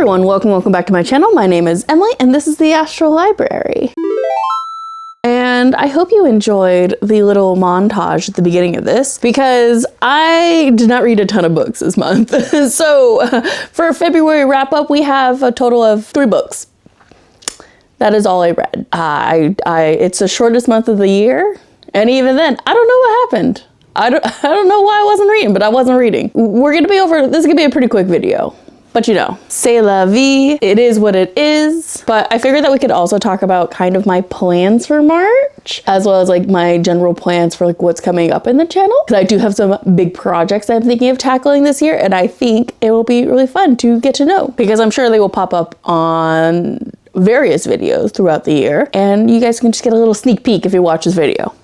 everyone, welcome back to my channel. My name is Emily and this is the Astral Library. And I hope you enjoyed the little montage at the beginning of this because I did not read a ton of books this month. So for February wrap up, we have a total of 3 books. That is all I read. It's the shortest month of the year. And even then, I don't know what happened. I don't know why I wasn't reading, but I wasn't reading. This is gonna be a pretty quick video. But you know, c'est la vie, it is what it is. But I figured that we could also talk about kind of my plans for March, as well as like my general plans for like what's coming up in the channel. Because I do have some big projects I'm thinking of tackling this year, and I think it will be really fun to get to know, because I'm sure they will pop up on various videos throughout the year, and you guys can just get a little sneak peek if you watch this video.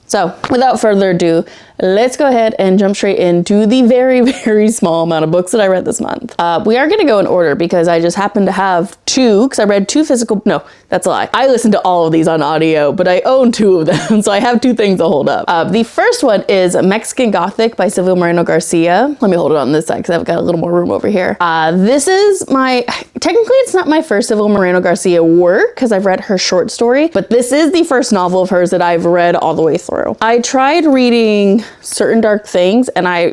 So without further ado, let's go ahead and jump straight into the very small amount of books that I read this month. We are going to go in order because I just happen to have 2, because I read 2 physical, no, that's a lie. I listened to all of these on audio, but I own 2 of them, so I have 2 things to hold up. The first one is Mexican Gothic by Silvia Moreno Garcia. Let me hold it on this side because I've got a little more room over here. This is technically it's not my first Silvia Moreno Garcia work because I've read her short story, but this is the first novel of hers that I've read all the way through. I tried reading Certain Dark Things and I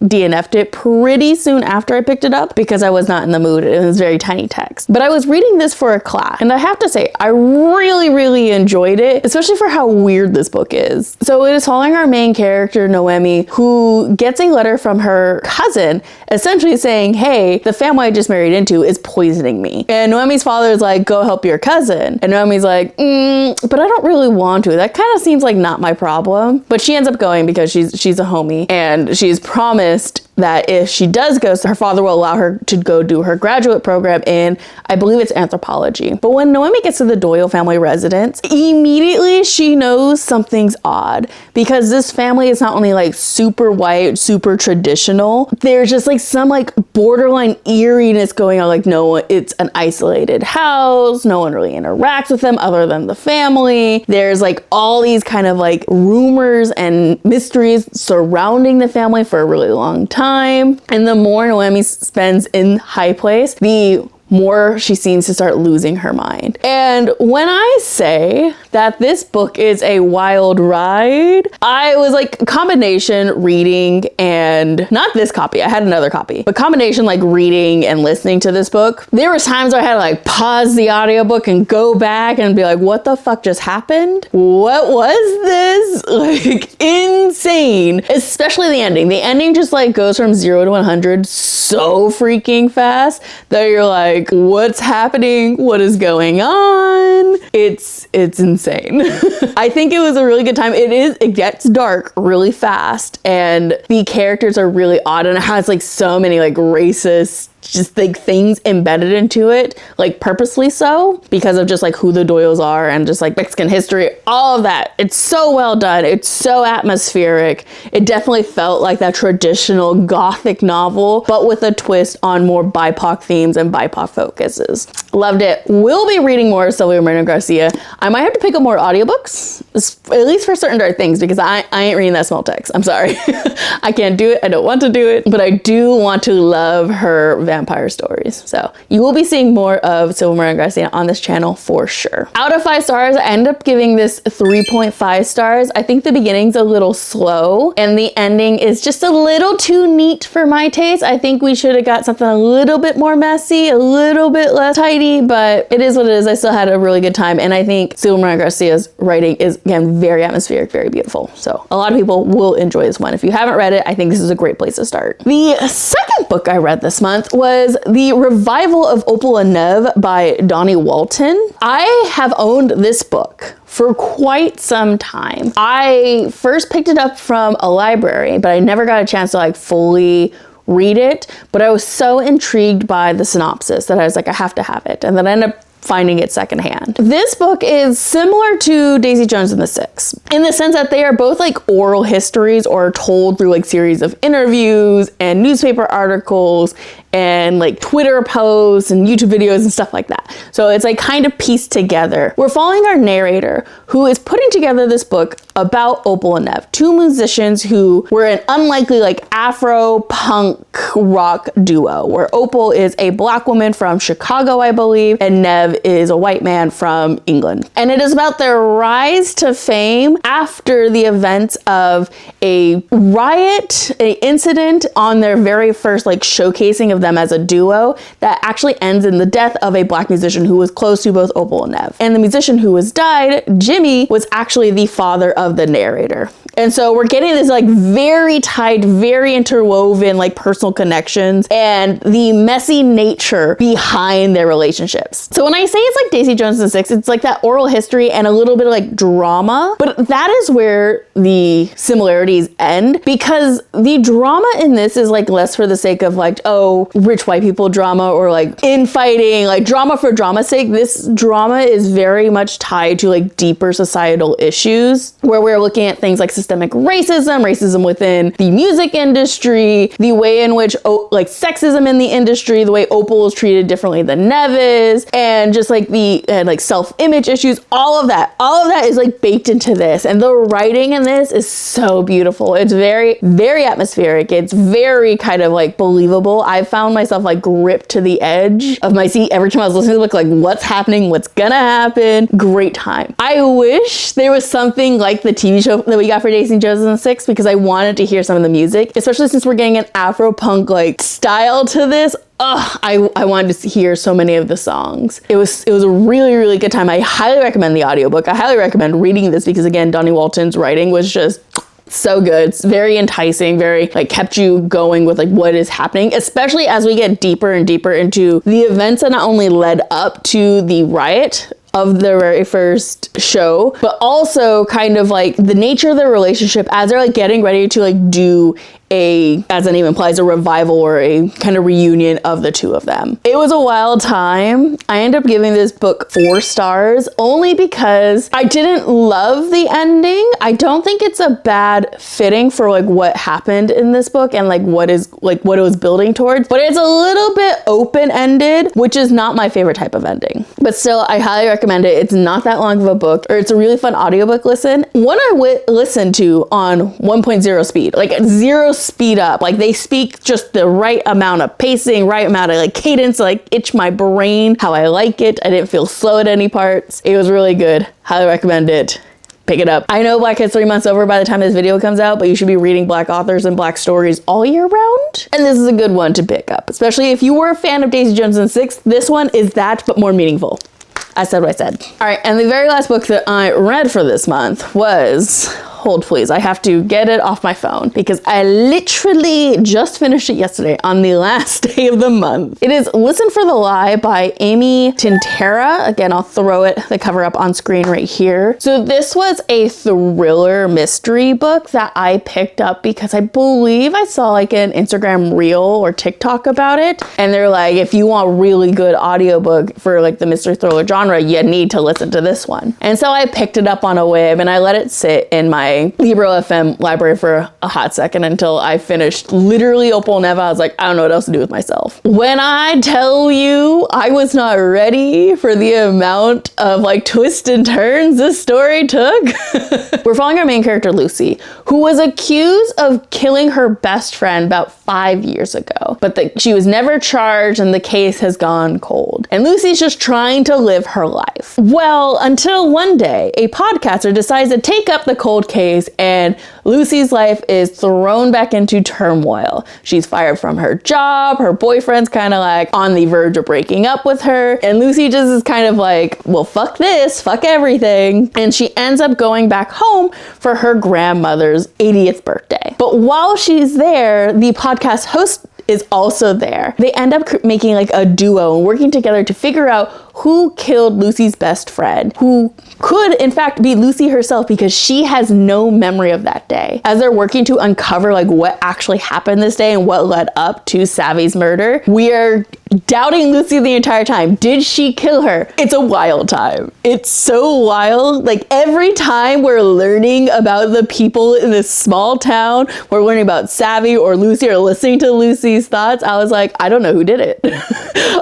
DNF'd it pretty soon after I picked it up because I was not in the mood. It was very tiny text. But I was reading this for a class, and I have to say, I really enjoyed it, especially for how weird this book is. So it is following our main character, Noemi, who gets a letter from her cousin, essentially saying, hey, the family I just married into is poisoning me. And Noemi's father is like, go help your cousin. And Noemi's like, but I don't really want to. That kind of seems like not my problem. But she ends up going because she's a homie, and she's promised that if she does go, her father will allow her to go do her graduate program in, I believe it's anthropology. But when Noemi gets to the Doyle family residence, immediately she knows something's odd, because this family is not only like super white, super traditional, there's just like some like borderline eeriness going on. Like it's an isolated house, no one really interacts with them other than the family. There's like all these kind of like rumors and mysteries surrounding the family for a really long time. And the more Noemi spends in High Place, the more she seems to start losing her mind. And when I say that this book is a wild ride, I was like combination reading and not this copy, I had another copy, but combination like reading and listening to this book. There was times where I had to like pause the audiobook and go back and be like, what the fuck just happened? What was this? Like insane, especially the ending. The ending just like goes from 0 to 100 so freaking fast that you're like, what's happening? What is going on? It's insane. I think it was a really good time. It gets dark really fast, and the characters are really odd, and it has like so many like racist just like things embedded into it, like purposely so, because of just like who the Doyles are and just like Mexican history, all of that. It's so well done. It's so atmospheric. It definitely felt like that traditional Gothic novel, but with a twist on more BIPOC themes and BIPOC focuses. Loved it. We'll be reading more of Silvia Moreno Garcia. I might have to pick up more audiobooks, at least for Certain Dark Things, because I ain't reading that small text. I'm sorry. I can't do it. I don't want to do it, but I do want to love her vampire stories. So you will be seeing more of Silvia Moreno Garcia on this channel for sure. Out of 5 stars, I end up giving this 3.5 stars. I think the beginning's a little slow and the ending is just a little too neat for my taste. I think we should have got something a little bit more messy, a little bit less tidy, but it is what it is. I still had a really good time, and I think Silvia Moreno Garcia's writing is, again, very atmospheric, very beautiful. So a lot of people will enjoy this one. If you haven't read it, I think this is a great place to start. The second book I read this month was The Revival of Opal Nev by Donnie Walton. I have owned this book for quite some time. I first picked it up from a library, but I never got a chance to like fully read it, but I was so intrigued by the synopsis that I was like, I have to have it. And then I ended up finding it secondhand. This book is similar to Daisy Jones and the Six in the sense that they are both like oral histories or told through like series of interviews and newspaper articles and like Twitter posts and YouTube videos and stuff like that. So it's like kind of pieced together. We're following our narrator who is putting together this book about Opal and Nev, two musicians who were an unlikely like Afro punk rock duo, where Opal is a black woman from Chicago, I believe, and Nev is a white man from England. And it is about their rise to fame after the events of a riot, an incident on their very first like showcasing of them as a duo that actually ends in the death of a black musician who was close to both Opal and Nev. And the musician who was died, Jimmy, was actually the father of the narrator. And so we're getting this like very tight, very interwoven like personal connections and the messy nature behind their relationships. So when I say it's like Daisy Jones and Six, it's like that oral history and a little bit of like drama, but that is where the similarities end, because the drama in this is like less for the sake of like, oh, rich white people drama or like infighting, like drama for drama's sake. This drama is very much tied to like deeper societal issues, where we're looking at things like systemic racism within the music industry, the way in which like sexism in the industry, the way Opal is treated differently than Nev is, and just like the like self-image issues, all of that is like baked into this. And the writing in this is so beautiful. It's very, very atmospheric. It's very kind of like believable. I found myself like gripped to the edge of my seat every time I was listening to the book, like what's happening, what's gonna happen. Great time. I wish there was something like the TV show that we got for Daisy Jones and Six, because I wanted to hear some of the music, especially since we're getting an Afro punk like style to this. I wanted to hear so many of the songs. It was a really, really good time. I highly recommend the audiobook. I highly recommend reading this because again, Donnie Walton's writing was just so good. It's very enticing, very like kept you going with like what is happening, especially as we get deeper and deeper into the events that not only led up to the riot of their very first show, but also kind of like the nature of their relationship as they're like getting ready to like do a, as the name implies, a revival or a kind of reunion of the two of them. It was a wild time. I ended up giving this book 4 stars only because I didn't love the ending. I don't think it's a bad fitting for like what happened in this book and like what it was building towards, but it's a little bit open-ended, which is not my favorite type of ending. But still, I highly recommend it. It's not that long of a book, or it's a really fun audiobook listen. One I listened to on 1.0 speed, like 0 speed up. Like they speak just the right amount of pacing, right amount of like cadence, like itch my brain how I like it. I didn't feel slow at any parts. It was really good. Highly recommend it. Pick it up. I know Black History Month's over by the time this video comes out, but you should be reading Black authors and Black stories all year round. And this is a good one to pick up, especially if you were a fan of Daisy Jones and Six. This one is that, but more meaningful. I said what I said. All right, and the very last book that I read for this month was, hold please, I have to get it off my phone because I literally just finished it yesterday on the last day of the month. It is Listen for the Lie by Amy Tintera. Again, I'll throw the cover up on screen right here. So this was a thriller mystery book that I picked up because I believe I saw like an Instagram reel or TikTok about it. And they're like, if you want a really good audiobook for like the mystery thriller genre, you need to listen to this one. And so I picked it up on a whim and I let it sit in my Libro FM library for a hot second until I finished literally Opal Nev. I was like, I don't know what else to do with myself. When I tell you I was not ready for the amount of like twists and turns this story took. We're following our main character, Lucy, who was accused of killing her best friend about 5 years ago, but she was never charged and the case has gone cold. And Lucy's just trying to live her life. Well, until one day, a podcaster decides to take up the cold case and Lucy's life is thrown back into turmoil. She's fired from her job. Her boyfriend's kind of like on the verge of breaking up with her. And Lucy just is kind of like, well, fuck this, fuck everything. And she ends up going back home for her grandmother's 80th birthday. But while she's there, the podcast host is also there. They end up making like a duo and working together to figure out who killed Lucy's best friend, who could in fact be Lucy herself because she has no memory of that day. As they're working to uncover like what actually happened this day and what led up to Savvy's murder, we are doubting Lucy the entire time. Did she kill her? It's a wild time. It's so wild. Like every time we're learning about the people in this small town, we're learning about Savvy or Lucy or listening to Lucy's thoughts. I was like, I don't know who did it.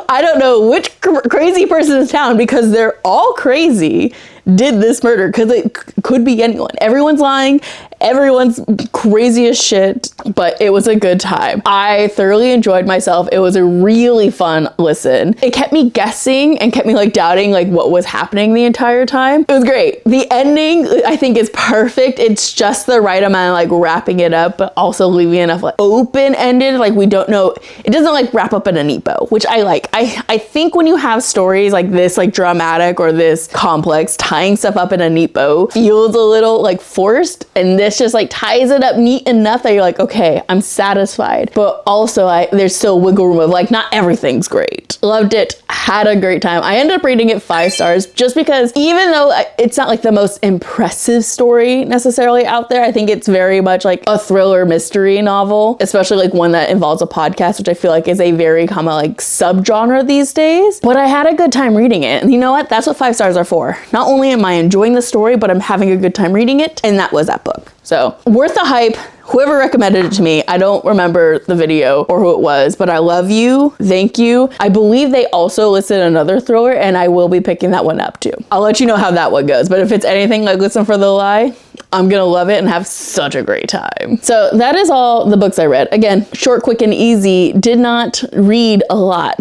I don't know which crazy person in town, because they're all crazy, did this murder, because it could be anyone. Everyone's lying. Everyone's crazy as shit, but it was a good time. I thoroughly enjoyed myself. It was a really fun listen. It kept me guessing and kept me like doubting like what was happening the entire time. It was great. The ending, I think, is perfect. It's just the right amount of like wrapping it up, but also leaving enough like open-ended. Like we don't know, it doesn't like wrap up in a neat bow, which I like. I think when you have stories like this, like dramatic or this complex, tying stuff up in a neat bow feels a little like forced, and this just like ties it up neat enough that you're like, okay, I'm satisfied. But also there's still wiggle room of like, not everything's great. Loved it, had a great time. I ended up rating it 5 stars just because even though it's not like the most impressive story necessarily out there, I think it's very much like a thriller mystery novel, especially like one that involves a podcast, which I feel like is a very common like subgenre these days. But I had a good time reading it. And you know what? That's what 5 stars are for. Not only am I enjoying the story, but I'm having a good time reading it. And that was that book. So worth the hype. Whoever recommended it to me, I don't remember the video or who it was, but I love you. Thank you. I believe they also listed another thriller, and I will be picking that one up too. I'll let you know how that one goes. But if it's anything like Listen for the Lie, I'm gonna love it and have such a great time. So that is all the books I read. Again, short, quick, and easy. Did not read a lot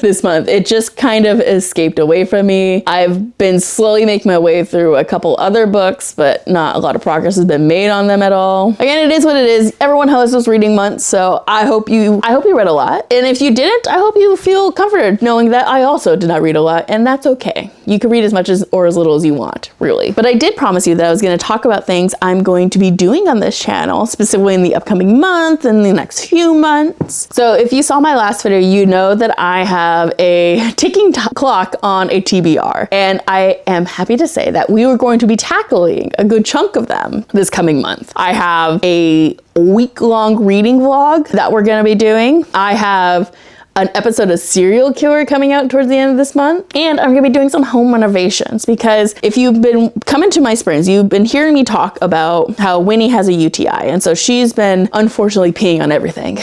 this month. It just kind of escaped away from me. I've been slowly making my way through a couple other books, but not a lot of progress has been made on them at all. Again, it is what it is. Everyone has those reading months, so I hope you read a lot. And if you didn't, I hope you feel comforted knowing that I also did not read a lot, and that's okay. You can read as much as or as little as you want, really. But I did promise you that I was going to talk about things I'm going to be doing on this channel, specifically in the upcoming month and the next few months. So if you saw my last video, you know that I have a ticking clock on a TBR, and I am happy to say that we were going to be tackling a good chunk of them this coming month. I have a week-long reading vlog that we're going to be doing. I have an episode of Serial Killer coming out towards the end of this month. And I'm gonna be doing some home renovations, because if you've been coming to my springs, you've been hearing me talk about how Winnie has a UTI. And so she's been unfortunately peeing on everything,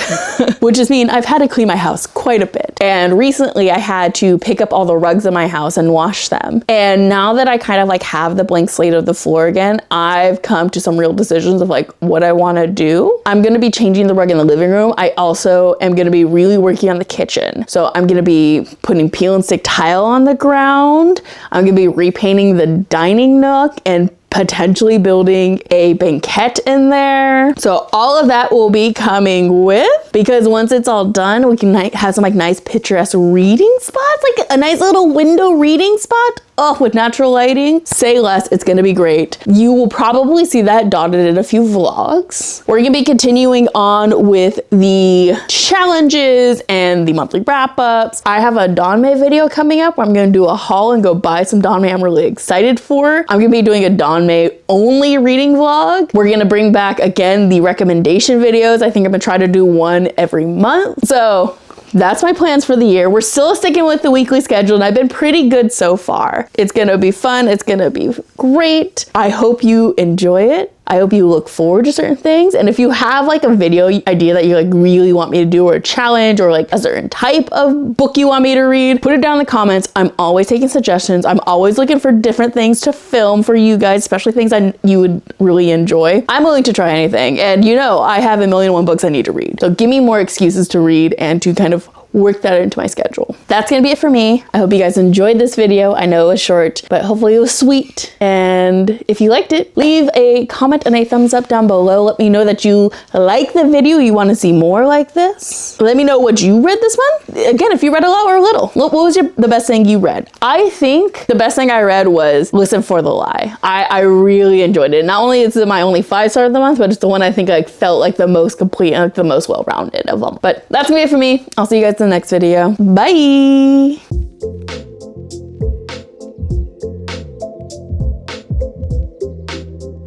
which has mean I've had to clean my house quite a bit. And recently I had to pick up all the rugs in my house and wash them. And now that I kind of like have the blank slate of the floor again, I've come to some real decisions of like what I wanna do. I'm gonna be changing the rug in the living room. I also am gonna be really working on the kitchen. So I'm gonna be putting peel and stick tile on the ground. I'm gonna be repainting the dining nook and potentially building a banquette in there. So all of that will be coming with, because once it's all done, we can have some like nice picturesque reading spots, like a nice little window reading spot. Oh, with natural lighting, say less, it's gonna be great. You will probably see that dotted in a few vlogs. We're gonna be continuing on with the challenges and the monthly wrap-ups. I have a Dawn May video coming up where I'm gonna do a haul and go buy some Dawn May I'm really excited for. I'm gonna be doing a Dawn May only reading vlog. We're gonna bring back again the recommendation videos. I think I'm gonna try to do one every month. So that's my plans for the year. We're still sticking with the weekly schedule, and I've been pretty good so far. It's gonna be fun. It's gonna be great. I hope you enjoy it. I hope you look forward to certain things. And if you have like a video idea that you like really want me to do, or a challenge, or like a certain type of book you want me to read, put it down in the comments. I'm always taking suggestions. I'm always looking for different things to film for you guys, especially things you would really enjoy. I'm willing to try anything. And you know, I have 1,000,001 books I need to read. So give me more excuses to read and to kind of work that into my schedule. That's gonna be it for me. I hope you guys enjoyed this video. I know it was short, but hopefully it was sweet. And if you liked it, leave a comment and a thumbs up down below. Let me know that you like the video, you wanna see more like this. Let me know what you read this month. Again, if you read a lot or a little. What was the best thing you read? I think the best thing I read was Listen for the Lie. I really enjoyed it. Not only is it my only 5-star of the month, but it's the one I think I felt like the most complete and like the most well-rounded of them. But that's gonna be it for me. I'll see you guys in the next video. Bye.